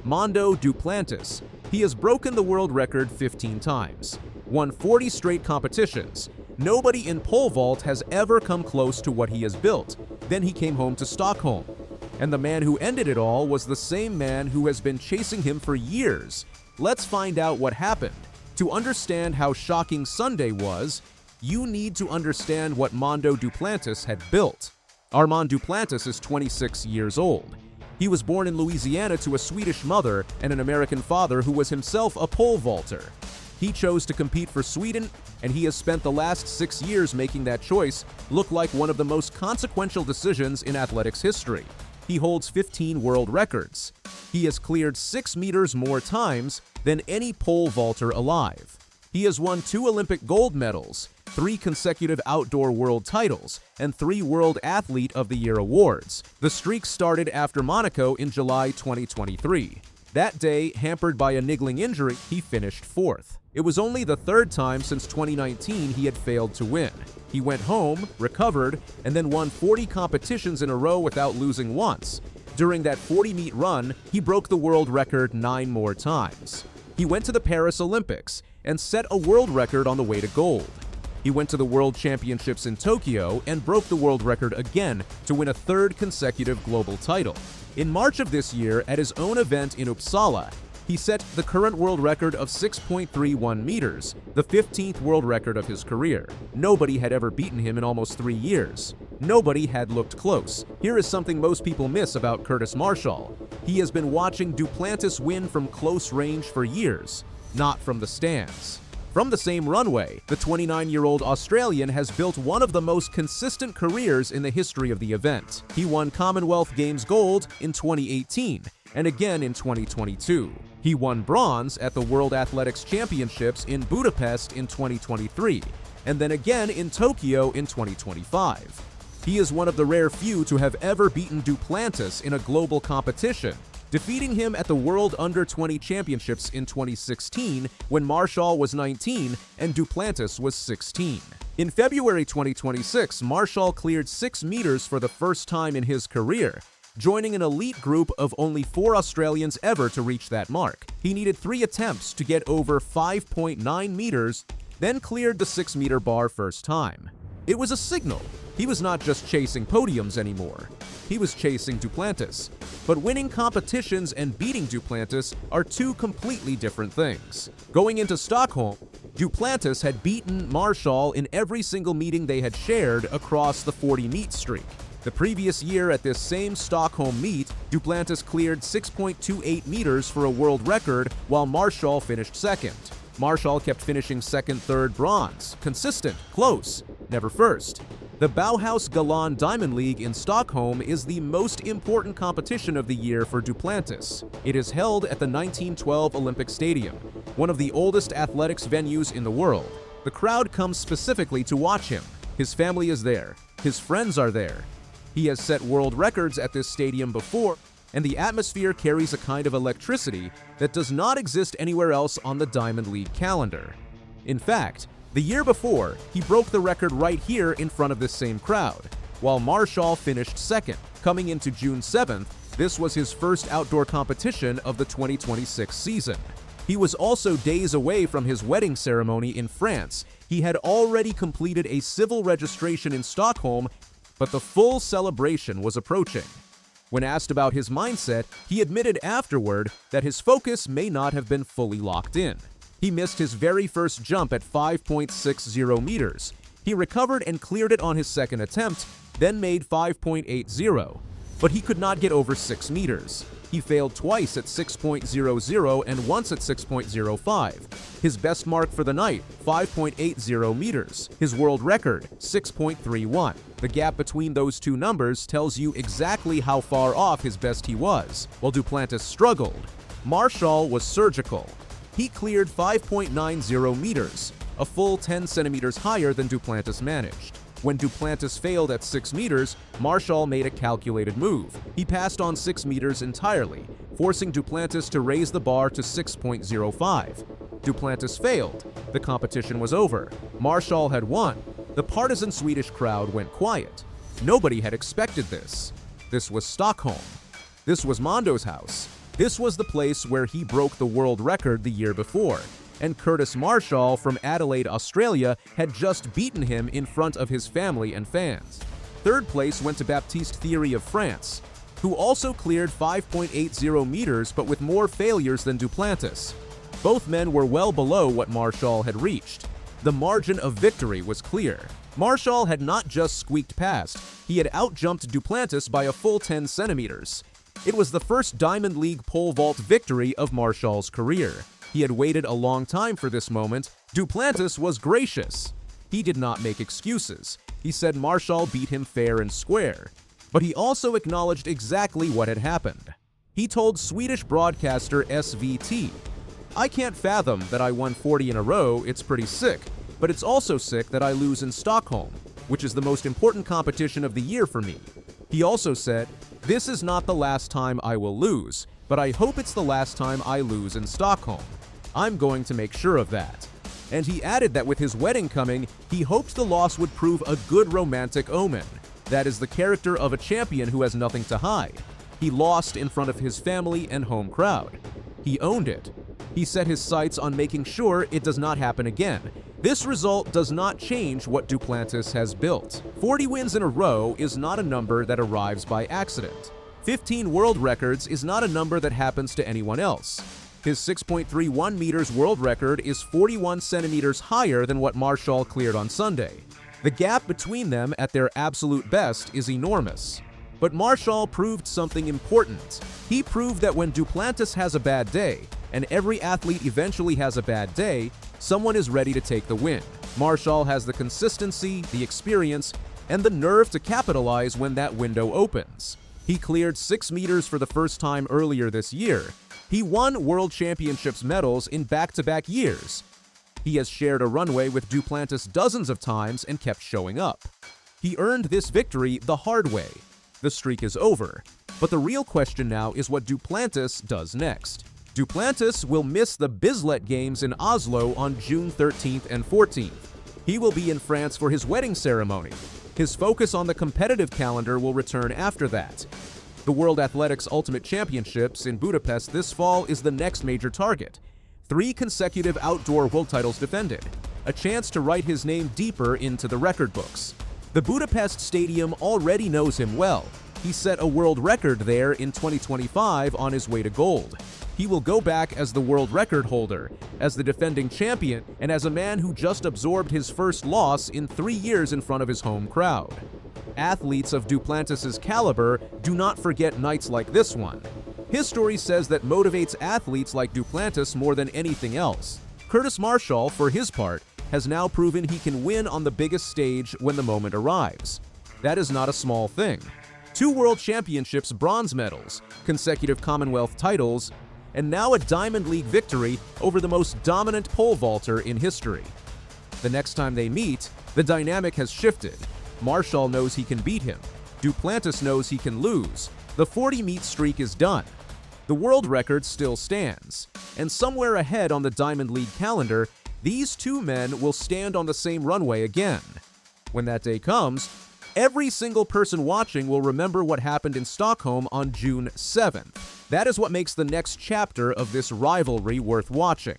Mondo Duplantis. He has broken the world record 15 times, won 40 straight competitions. Nobody in pole vault has ever come close to what he has built. Then he came home to Stockholm. And the man who ended it all was the same man who has been chasing him for years. Let's find out what happened. To understand how shocking Sunday was, you need to understand what Mondo Duplantis had built. Armand Duplantis is 26 years old. He was born in Louisiana to a Swedish mother and an American father who was himself a pole vaulter. He chose to compete for Sweden, and he has spent the last 6 years making that choice look like one of the most consequential decisions in athletics history. He holds 15 world records. He has cleared 6 meters more times than any pole vaulter alive. He has won 2 Olympic gold medals, 3 consecutive outdoor world titles, and 3 World Athlete of the Year awards. The streak started after Monaco in July 2023. That day, hampered by a niggling injury, he finished 4th. It was only the 3rd time since 2019 he had failed to win. He went home, recovered, and then won 40 competitions in a row without losing once. During that 40-meet run, he broke the world record 9 more times. He went to the Paris Olympics and set a world record on the way to gold. He went to the World Championships in Tokyo and broke the world record again to win a 3rd consecutive global title. In March of this year, at his own event in Uppsala, he set the current world record of 6.31 meters, the 15th world record of his career. Nobody had ever beaten him in almost 3 years. Nobody had looked close. Here is something most people miss about Kurtis Marschall. He has been watching Duplantis win from close range for years, not from the stands. From the same runway, the 29-year-old Australian has built one of the most consistent careers in the history of the event. He won Commonwealth Games gold in 2018 and again in 2022. He won bronze at the World Athletics Championships in Budapest in 2023 and then again in Tokyo in 2025. He is one of the rare few to have ever beaten Duplantis in a global competition, defeating him at the World Under-20 Championships in 2016 when Marschall was 19 and Duplantis was 16. In February 2026, Marschall cleared 6 meters for the first time in his career, joining an elite group of only 4 Australians ever to reach that mark. He needed 3 attempts to get over 5.9 meters, then cleared the 6-meter bar first time. It was a signal. He was not just chasing podiums anymore. He was chasing Duplantis. But winning competitions and beating Duplantis are 2 completely different things. Going into Stockholm, Duplantis had beaten Marschall in every single meeting they had shared across the 40-meet streak. The previous year at this same Stockholm meet, Duplantis cleared 6.28 meters for a world record while Marschall finished 2nd. Marschall kept finishing 2nd, 3rd, bronze. Consistent, close, never 1st. The Bauhaus-Galan Diamond League in Stockholm is the most important competition of the year for Duplantis. It is held at the 1912 Olympic Stadium, one of the oldest athletics venues in the world. The crowd comes specifically to watch him. His family is there. His friends are there. He has set world records at this stadium before, and the atmosphere carries a kind of electricity that does not exist anywhere else on the Diamond League calendar. In fact, the year before, he broke the record right here in front of this same crowd, while Marschall finished 2nd. Coming into June 7th, this was his first outdoor competition of the 2026 season. He was also days away from his wedding ceremony in France. He had already completed a civil registration in Stockholm, but the full celebration was approaching. When asked about his mindset, he admitted afterward that his focus may not have been fully locked in. He missed his very first jump at 5.60 meters. He recovered and cleared it on his 2nd attempt, then made 5.80. But he could not get over 6 meters. He failed twice at 6.00 and once at 6.05. His best mark for the night, 5.80 meters. His world record, 6.31. The gap between those 2 numbers tells you exactly how far off his best he was. While Duplantis struggled, Marschall was surgical. He cleared 5.90 meters, a full 10 centimeters higher than Duplantis managed. When Duplantis failed at 6 meters, Marschall made a calculated move. He passed on 6 meters entirely, forcing Duplantis to raise the bar to 6.05. Duplantis failed. The competition was over. Marschall had won. The partisan Swedish crowd went quiet. Nobody had expected this. This was Stockholm. This was Mondo's house. This was the place where he broke the world record the year before, and Kurtis Marschall from Adelaide, Australia, had just beaten him in front of his family and fans. Third place went to Baptiste Thierry of France, who also cleared 5.80 meters but with more failures than Duplantis. Both men were well below what Marschall had reached. The margin of victory was clear. Marschall had not just squeaked past, he had outjumped Duplantis by a full 10 centimeters. It was the first Diamond League pole vault victory of Marschall's career. He had waited a long time for this moment. Duplantis was gracious. He did not make excuses. He said Marschall beat him fair and square. But he also acknowledged exactly what had happened. He told Swedish broadcaster SVT, "I can't fathom that I won 40 in a row, it's pretty sick. But it's also sick that I lose in Stockholm, which is the most important competition of the year for me." He also said, "This is not the last time I will lose, but I hope it's the last time I lose in Stockholm. I'm going to make sure of that." And he added that with his wedding coming, he hoped the loss would prove a good romantic omen. That is the character of a champion who has nothing to hide. He lost in front of his family and home crowd. He owned it. He set his sights on making sure it does not happen again. This result does not change what Duplantis has built. 40 wins in a row is not a number that arrives by accident. 15 world records is not a number that happens to anyone else. His 6.31 meters world record is 41 centimeters higher than what Marschall cleared on Sunday. The gap between them at their absolute best is enormous. But Marschall proved something important. He proved that when Duplantis has a bad day, and every athlete eventually has a bad day, someone is ready to take the win. Marschall has the consistency, the experience, and the nerve to capitalize when that window opens. He cleared 6 meters for the first time earlier this year. He won World Championships medals in back-to-back years. He has shared a runway with Duplantis dozens of times and kept showing up. He earned this victory the hard way. The streak is over, but the real question now is what Duplantis does next. Duplantis will miss the Bislett Games in Oslo on June 13th and 14th. He will be in France for his wedding ceremony. His focus on the competitive calendar will return after that. The World Athletics Ultimate Championships in Budapest this fall is the next major target. 3 consecutive outdoor world titles defended, a chance to write his name deeper into the record books. The Budapest Stadium already knows him well. He set a world record there in 2025 on his way to gold. He will go back as the world record holder, as the defending champion, and as a man who just absorbed his first loss in 3 years in front of his home crowd. Athletes of Duplantis' caliber do not forget nights like this one. History says that motivates athletes like Duplantis more than anything else. Kurtis Marschall, for his part, has now proven he can win on the biggest stage when the moment arrives. That is not a small thing. 2 World Championships bronze medals, consecutive Commonwealth titles, and now a Diamond League victory over the most dominant pole vaulter in history. The next time they meet, the dynamic has shifted. Marschall knows he can beat him. Duplantis knows he can lose. The 40-meet streak is done. The world record still stands. And somewhere ahead on the Diamond League calendar, these 2 men will stand on the same runway again. When that day comes, every single person watching will remember what happened in Stockholm on June 7th. That is what makes the next chapter of this rivalry worth watching.